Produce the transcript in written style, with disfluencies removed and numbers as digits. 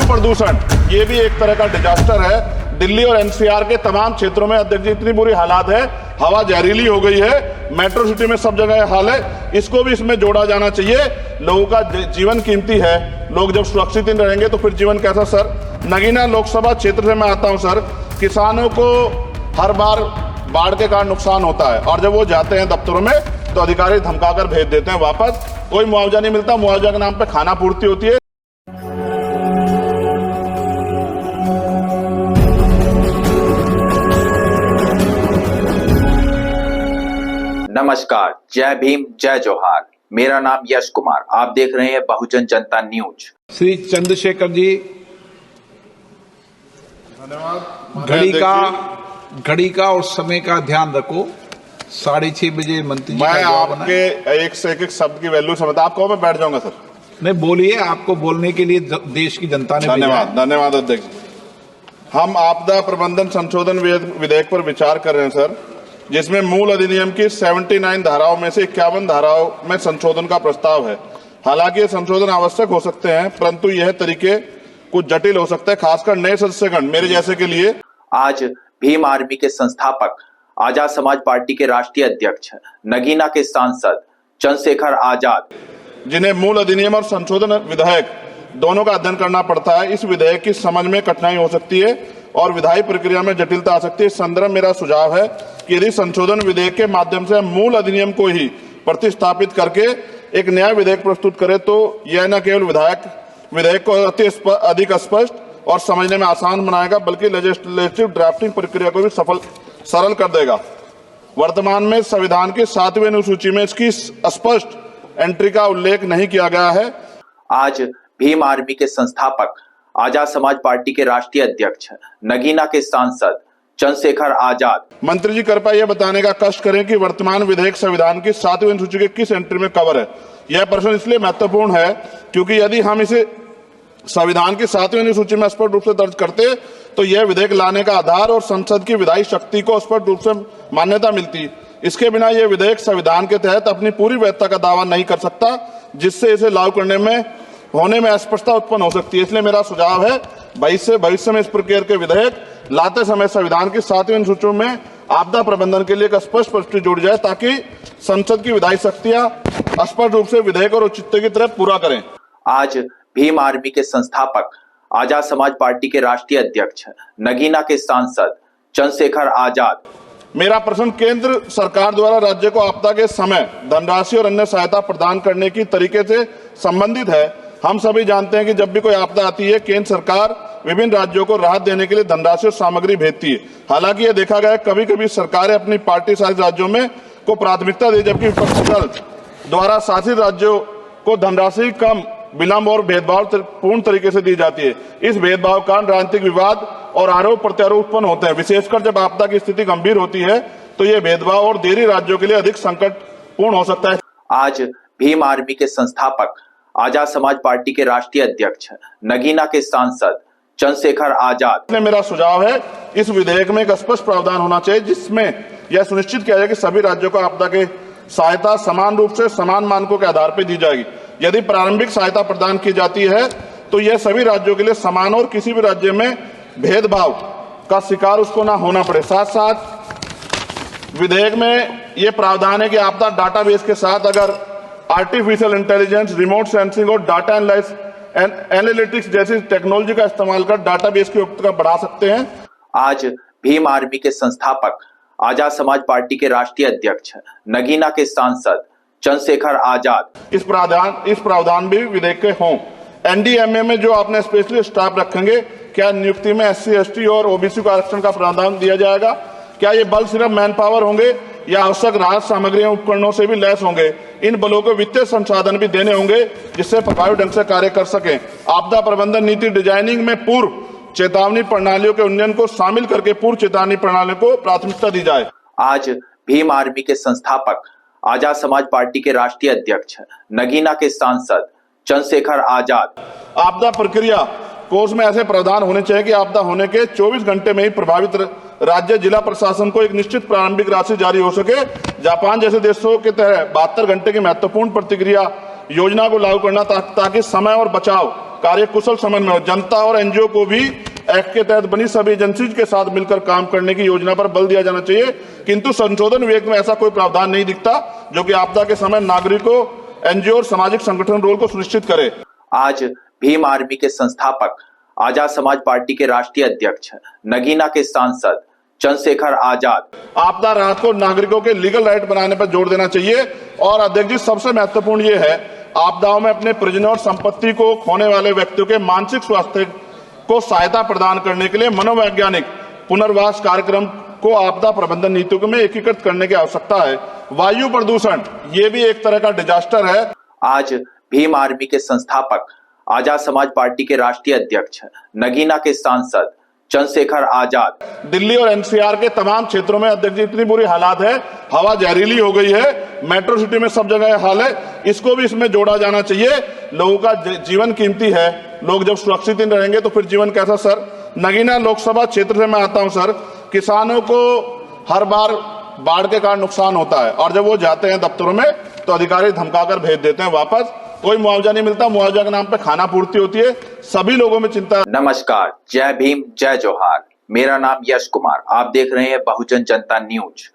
वायु प्रदूषण ये भी एक तरह का डिजास्टर है। दिल्ली और एनसीआर के तमाम क्षेत्रों में अध्यक्ष जी इतनी बुरी हालात है, हवा जहरीली हो गई है, मेट्रो सिटी में सब जगह हाल है, इसको भी इसमें जोड़ा जाना चाहिए। लोगों का जीवन कीमती है, लोग जब सुरक्षित नहीं रहेंगे तो फिर जीवन कैसा। सर, नगीना लोकसभा क्षेत्र से मैं आता हूं सर। किसानों को हर बार बाढ़ के कारण नुकसान होता है और जब वो जाते हैं दफ्तरों में तो अधिकारी धमकाकर भेज देते हैं वापस, कोई मुआवजा नहीं मिलता, मुआवजा के नाम पे खाना पूर्ति होती है। नमस्कार, जय भीम, जय जोहार। मेरा नाम यश कुमार, आप देख रहे हैं बहुजन जनता न्यूज। श्री चंद्रशेखर जी, धन्यवाद। घड़ी का और समय का ध्यान रखो। 6:30 बजे मंत्री जी मैं का जवाब आना आपके एक से एक शब्द की वैल्यू समझता, आप कहो मैं बैठ जाऊंगा सर। नहीं, बोलिए, आपको बोलने के लिए देश की जनता ने धन्यवाद, धन्यवाद अध्यक्ष। हम आपदा प्रबंधन संशोधन विधेयक पर विचार कर रहे हैं सर, जिसमें मूल अधिनियम की 79 धाराओं में से 51 धाराओं में संशोधन का प्रस्ताव है। हालांकि ये संशोधन आवश्यक हो सकते हैं, परंतु यह तरीके कुछ जटिल हो सकते हैं, खासकर नए सदस्यगण मेरे जैसे के लिए। आज भीम आर्मी के संस्थापक, आजाद समाज पार्टी के राष्ट्रीय अध्यक्ष, नगीना के सांसद चंद्रशेखर आजाद, जिन्हें मूल अधिनियम और संशोधन विधेयक दोनों का अध्ययन करना पड़ता है, इस विधेयक की समझ में कठिनाई हो सकती है और विधायी प्रक्रिया में जटिलता आ सकती है। इस संदर्भ मेरा सुझाव है कि यदि संशोधन विधेयक के माध्यम से मूल अधिनियम को ही प्रतिस्थापित करके एक नया विधेयक प्रस्तुत करे तो यह न केवल विधेयक को अधिक स्पष्ट और समझने में आसान बनाएगा, बल्कि लेजिस्लेटिव ड्राफ्टिंग प्रक्रिया को भी सरल कर देगा। वर्तमान में संविधान की 7वीं अनुसूची में इसकी स्पष्ट एंट्री का उल्लेख नहीं किया गया है। आज भीम आर्मी के संस्थापक, आजाद समाज पार्टी के राष्ट्रीय अध्यक्ष, नगीना के सांसद चंद्रशेखर आजाद। मंत्री जी कृपया यह बताने का कष्ट करें कि वर्तमान विधेयक संविधान की 7वीं अनुसूची के किस एंट्री में कवर है। यह प्रश्न इसलिए महत्वपूर्ण है क्योंकि यदि हम इसे संविधान की 7वीं अनुसूची में स्पष्ट रूप से दर्ज करते तो यह विधेयक लाने का आधार और संसद की विधायी शक्ति को स्पष्ट रूप से मान्यता मिलती। इसके बिना यह विधेयक संविधान के तहत अपनी पूरी वैधता का दावा नहीं कर सकता, जिससे इसे लागू करने में होने में अस्पष्टता उत्पन्न हो सकती है। इसलिए मेरा सुझाव है भविष्य में इस प्रकार के विधेयक लाते समय संविधान की 7वीं अनुसूची में आपदा प्रबंधन के लिए एक स्पष्ट प्रविष्टि जोड़ी जाए, ताकि संसद की विधायी शक्तियां स्पष्ट रूप से विधेयक और औचित्य की तरह पूरा करें। आज भीम आर्मी के संस्थापक, आजाद समाज पार्टी के राष्ट्रीय अध्यक्ष, नगीना के सांसद चंद्रशेखर आजाद। मेरा प्रश्न केंद्र सरकार द्वारा राज्य को आपदा के समय धनराशि और अन्य सहायता प्रदान करने की तरीके से संबंधित है। हम सभी जानते हैं कि जब भी कोई आपदा आती है, केंद्र सरकार विभिन्न राज्यों को राहत देने के लिए धनराशि और सामग्री भेजती है। हालांकि यह देखा गया कभी कभी सरकारें अपनी पार्टी शासित राज्यों में को प्राथमिकता दी, जबकि विपक्षी दल द्वारा शासित राज्यों को धनराशि कम, विलंब और भेदभाव पूर्ण तरीके से दी जाती है। इस भेदभाव के कारण राजनीतिक विवाद और आरोप प्रत्यारोप उत्पन्न होते हैं। विशेषकर जब आपदा की स्थिति गंभीर होती है तो यह भेदभाव और देरी राज्यों के लिए अधिक संकटपूर्ण हो सकता है। आज भीम आर्मी के संस्थापक, आजाद समाज पार्टी के राष्ट्रीय अध्यक्ष, नगीना के सांसद चंद्रशेखर आजाद। मेरा सुझाव है इस विधेयक में एक स्पष्ट प्रावधान होना चाहिए, जिसमें यह सुनिश्चित किया जाए कि सभी राज्यों को आपदा के सहायता समान रूप से समान मानकों के आधार पर दी जाएगी। यदि प्रारंभिक सहायता प्रदान की जाती है तो यह सभी राज्यों के लिए समान और किसी भी राज्य में भेदभाव का शिकार उसको ना होना पड़े। साथ साथ विधेयक में यह प्रावधान है कि आपदा डाटाबेस के साथ अगर आर्टिफिशियल इंटेलिजेंस, रिमोट सेंसिंग और डाटा एनालिटिक्स जैसी टेक्नोलॉजी का इस्तेमाल कर डाटाबेस की उपयुक्तता बढ़ा सकते हैं। आज भीम आर्मी के संस्थापक, आजाद समाज पार्टी के राष्ट्रीय अध्यक्ष, नगीना के सांसद चंद्रशेखर आजाद। इस प्रावधान भी विधेयक के हों। एनडीएमए में जो आपने स्पेशली स्टाफ रखेंगे, क्या नियुक्ति में SC, ST और OBC को आरक्षण का प्रावधान दिया जाएगा? क्या ये बल सिर्फ मैन पावर होंगे या आवश्यक राहत सामग्रियों उपकरणों से भी लैस होंगे? इन बलों को वित्तीय संसाधन भी देने होंगे जिससे प्रभावी ढंग से कार्य कर सकें। आपदा प्रबंधन नीति डिजाइनिंग में पूर्व चेतावनी प्रणालियों के उन्नयन को शामिल करके पूर्व चेतावनी प्रणालियों को प्राथमिकता दी जाए। आज भीम आर्मी के संस्थापक, आजाद समाज पार्टी के राष्ट्रीय अध्यक्ष, नगीना के सांसद चंद्रशेखर आजाद। आपदा प्रक्रिया कोर्स में ऐसे प्रावधान होने चाहिए कि आपदा होने के 24 घंटे में ही प्रभावित राज्य जिला प्रशासन को एक निश्चित प्रारंभिक राशि जारी हो सके। जापान जैसे देशों के तरह 72 घंटे की महत्वपूर्ण प्रतिक्रिया योजना को लागू करना ताकि समय और बचाव कार्य कुशल समन्वय हो। जनता और एनजीओ को भी एक्ट के तहत बनी सभी एजेंसीज के साथ मिलकर काम करने की योजना पर बल दिया जाना चाहिए, किंतु संशोधन विधेयक में ऐसा कोई प्रावधान नहीं दिखता जो कि आपदा के समय नागरिकों, एनजीओ और सामाजिक संगठन रोल को सुनिश्चित करे। आज भीम आर्मी के संस्थापक, आजाद समाज पार्टी के राष्ट्रीय अध्यक्ष, नगीना के सांसद चंद्रशेखर आजाद आपदा राहत को नागरिकों के लीगल राइट बनाने पर जोर देना चाहिए। और अध्यक्ष जी, सबसे महत्वपूर्ण ये है, आपदाओं में अपने परिजनों और संपत्ति को खोने वाले व्यक्तियों के मानसिक स्वास्थ्य को सहायता प्रदान करने के लिए मनोवैज्ञानिक पुनर्वास कार्यक्रम को आपदा प्रबंधन नीतियों में एकीकृत करने की आवश्यकता है। वायु प्रदूषण ये भी एक तरह का डिजास्टर है। आज भीम आर्मी के संस्थापक, आजाद समाज पार्टी के राष्ट्रीय अध्यक्ष, नगीना के सांसद चंद्रशेखर आजाद दिल्ली और एनसीआर के तमाम क्षेत्रों में अध्यक्ष जी इतनी बुरी हालात है, हवा जहरीली हो गई है, मेट्रो सिटी में सब जगह हाल है, इसको भी इसमें जोड़ा जाना चाहिए। लोगों का जीवन कीमती है, लोग जब सुरक्षित नहीं रहेंगे तो फिर जीवन कैसा। सर, नगीना लोकसभा क्षेत्र से मैं आता हूं। सर, किसानों को हर बार बाढ़ के कारण नुकसान होता है और जब वो जाते हैं दफ्तरों में तो अधिकारी धमकाकर भेज देते हैं वापस, कोई मुआवजा नहीं मिलता, मुआवजा के नाम पे खाना पूर्ति होती है, सभी लोगों में चिंता है। नमस्कार, जय भीम, जय जोहार। मेरा नाम यश कुमार, आप देख रहे हैं बहुजन जनता न्यूज।